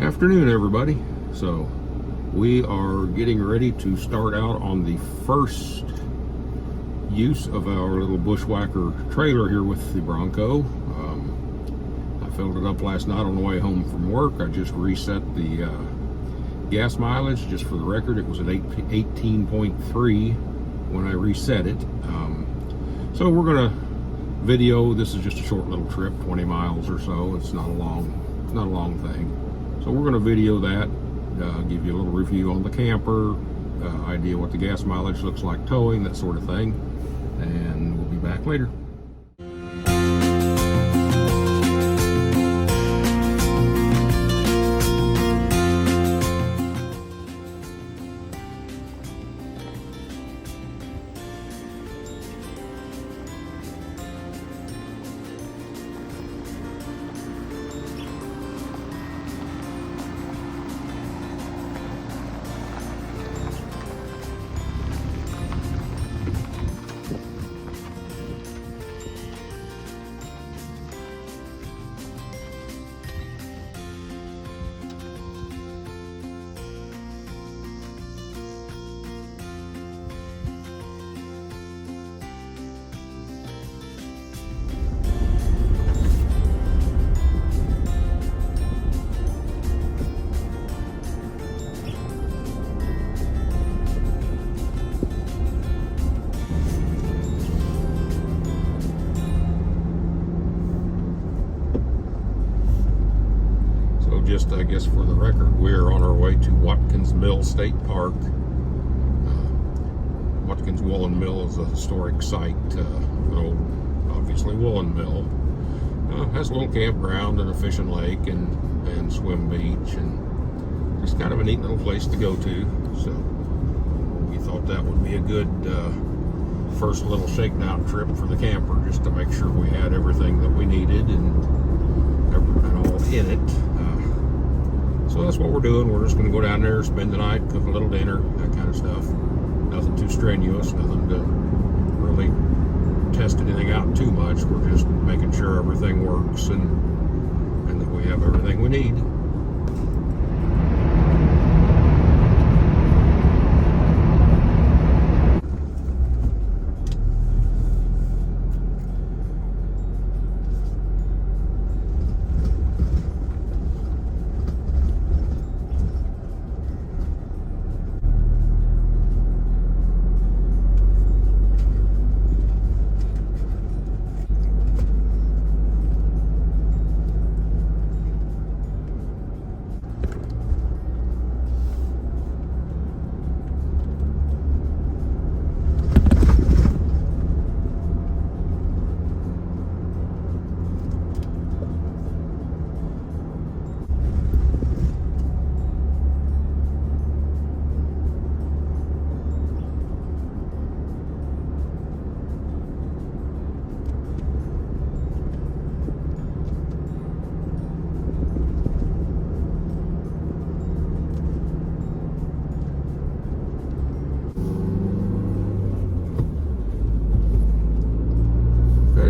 Afternoon, everybody. So we are getting ready to start out on the first use of our little Bushwhacker trailer here with the Bronco. I filled it up last night on the way home from work. I just reset the gas mileage. Just for the record, it was at 18.3 when I reset it. So we're gonna video. This is just a short little trip, 20 miles or so. It's not a long thing. So we're going to video that, give you a little review on the camper, idea what the gas mileage looks like towing, that sort of thing, and we'll be back later. Just, I guess, for the record, we're on our way to Watkins Mill State Park. Watkins Woolen Mill is a historic site, an old, obviously, woolen mill. Has a little campground and a fishing lake and swim beach, and just kind of a neat little place to go to. So we thought that would be a good first little shakedown trip for the camper, just to make sure we had everything that we needed and all in it. So that's what we're doing. We're just going to go down there, spend the night, cook a little dinner, that kind of stuff. Nothing too strenuous, nothing to really test anything out too much. We're just making sure everything works and that we have everything we need.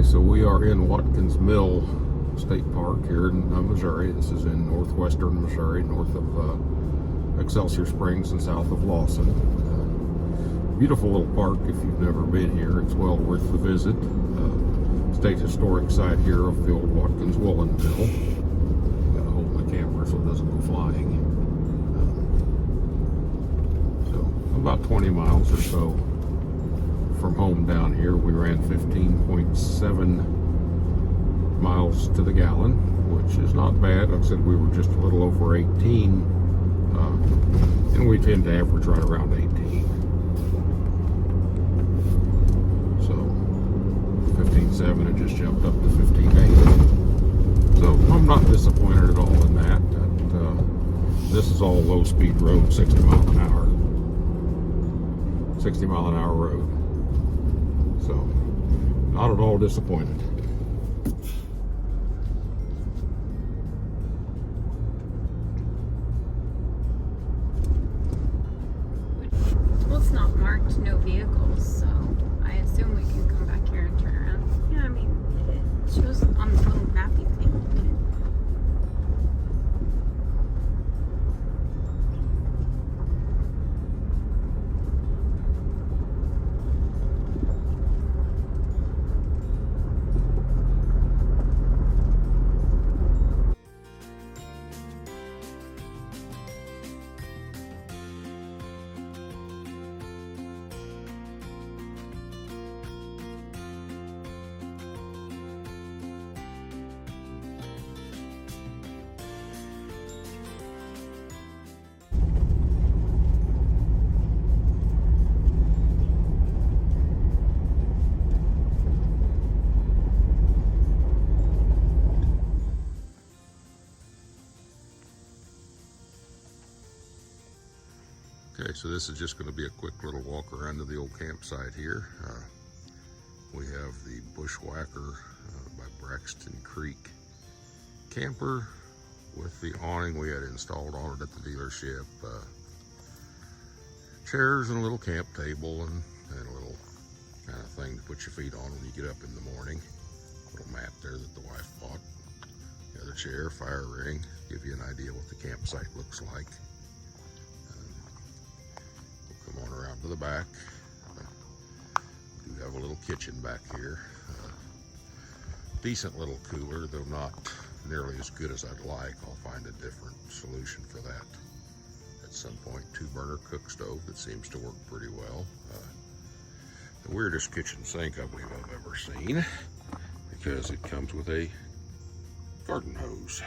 So we are in Watkins Mill State Park here in Missouri. This is in northwestern Missouri, north of Excelsior Springs and south of Lawson. Beautiful little park if you've never been here. It's well worth the visit. State historic site here of the old Watkins Woolen Mill. Got to hold my camera so it doesn't go flying. So about 20 miles or so from home down here. We ran 15.7 miles to the gallon, which is not bad. Like I said, we were just a little over 18, and we tend to average right around 18. So 15.7, it just jumped up to 15.8. So I'm not disappointed at all in that. This is all low speed road, 60 mile an hour. 60 mile an hour road. So, not at all disappointed. Well, it's not marked no vehicles, so I assume we can come back here and turn around. Yeah, I mean, it shows on the little mappy thing. Okay, so this is just going to be a quick little walk around to the old campsite here. We have the Bushwhacker by Braxton Creek camper with the awning we had installed on it at the dealership. Chairs and a little camp table and a little kind of thing to put your feet on when you get up in the morning. Little map there that the wife bought. The other chair, fire ring, give you an idea what the campsite looks like. We'll come on around to the back. We do have a little kitchen back here. Decent little cooler, though not nearly as good as I'd like. I'll find a different solution for that at some point. 2-burner cook stove that seems to work pretty well. The weirdest kitchen sink I believe I've ever seen, because it comes with a garden hose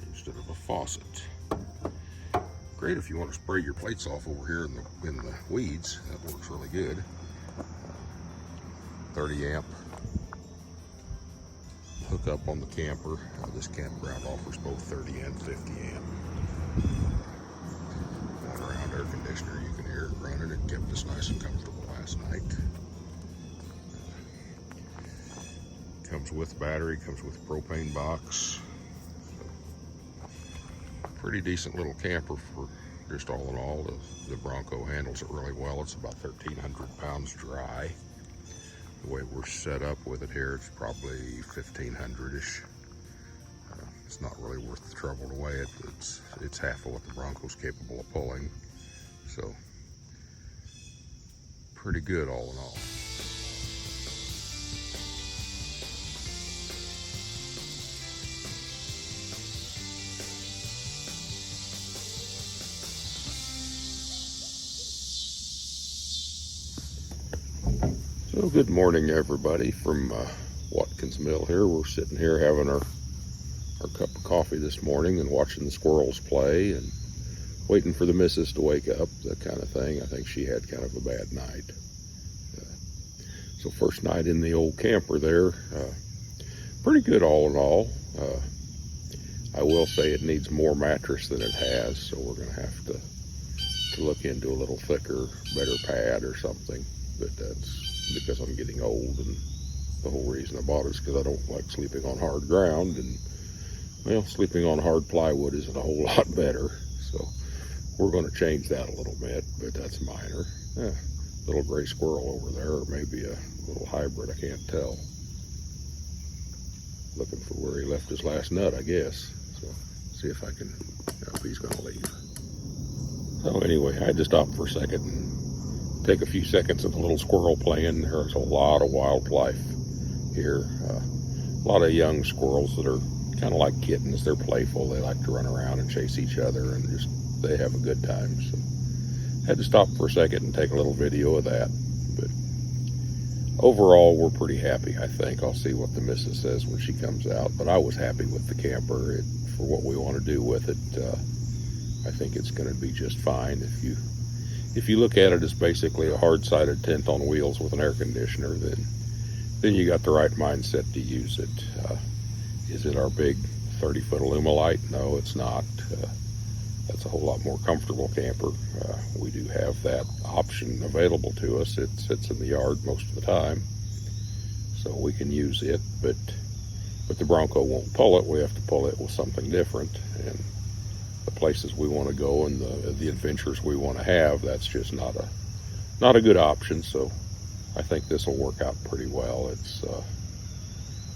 instead of a faucet. Great if you want to spray your plates off over here in the weeds. That works really good. 30 amp hookup on the camper. This campground offers both 30 and 50 amp. Going around air conditioner, you can hear it running. It kept us nice and comfortable last night. Comes with battery, comes with propane box. Pretty decent little camper for just all in all. The Bronco handles it really well. It's about 1,300 pounds dry. The way we're set up with it here, it's probably 1,500-ish. It's not really worth the trouble to weigh it. It's half of what the Bronco's capable of pulling. So, pretty good all in all. So good morning everybody from Watkins Mill here. We're sitting here having our cup of coffee this morning and watching the squirrels play and waiting for the missus to wake up, that kind of thing. I think she had kind of a bad night. So first night in the old camper there, pretty good all in all. I will say it needs more mattress than it has, so we're going to have to look into a little thicker, better pad or something. But that's because I'm getting old, and the whole reason I bought it is because I don't like sleeping on hard ground, and well, sleeping on hard plywood isn't a whole lot better. So we're going to change that a little bit, but that's minor. Little gray squirrel over there, or maybe a little hybrid, I can't tell. Looking for where he left his last nut, I guess. So see if I can, if he's going to leave. So anyway, I had to stop for a second and take a few seconds of the little squirrel playing. There's a lot of wildlife here. A lot of young squirrels that are kind of like kittens. They're playful. They like to run around and chase each other, and they have a good time. So had to stop for a second and take a little video of that. But overall, we're pretty happy, I think. I'll see what the missus says when she comes out. But I was happy with the camper. For what we want to do with it, I think it's going to be just fine. If you look at it as basically a hard-sided tent on wheels with an air conditioner, then you got the right mindset to use it. Is it our big 30-foot Alumilite? No, it's not. That's a whole lot more comfortable camper. We do have that option available to us. It sits in the yard most of the time, so we can use it. But the Bronco won't pull it. We have to pull it with something different. And the places we want to go and the adventures we want to have, that's just not a good option. So I think this will work out pretty well.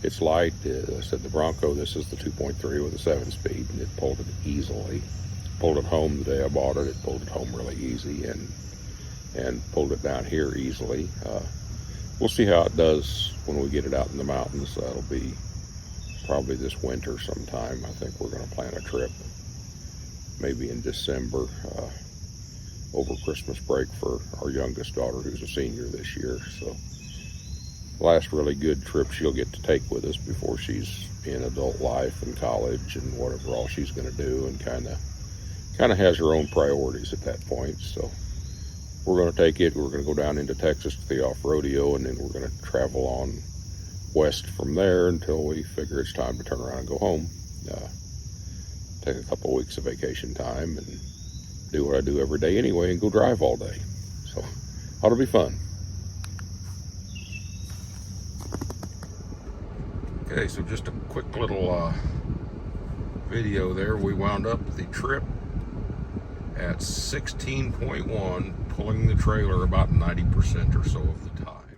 It's light. I said the Bronco, this is the 2.3 with a 7-speed, and it pulled it easily. Pulled it home the day I bought it. It pulled it home really easy and pulled it down here easily. We'll see how it does when we get it out in the mountains. That'll be probably this winter sometime. I think we're going to plan a trip maybe in December over Christmas break for our youngest daughter, who's a senior this year. So last really good trip she'll get to take with us before she's in adult life and college and whatever all she's going to do, and kind of has her own priorities at that point. So we're going to take it. We're going to go down into Texas to the off-rodeo, and then we're going to travel on west from there until we figure it's time to turn around and go home. Take a couple of weeks of vacation time and do what I do every day anyway and go drive all day. So, ought to be fun. Okay, so just a quick little video there. We wound up the trip at 16.1, pulling the trailer about 90% or so of the time.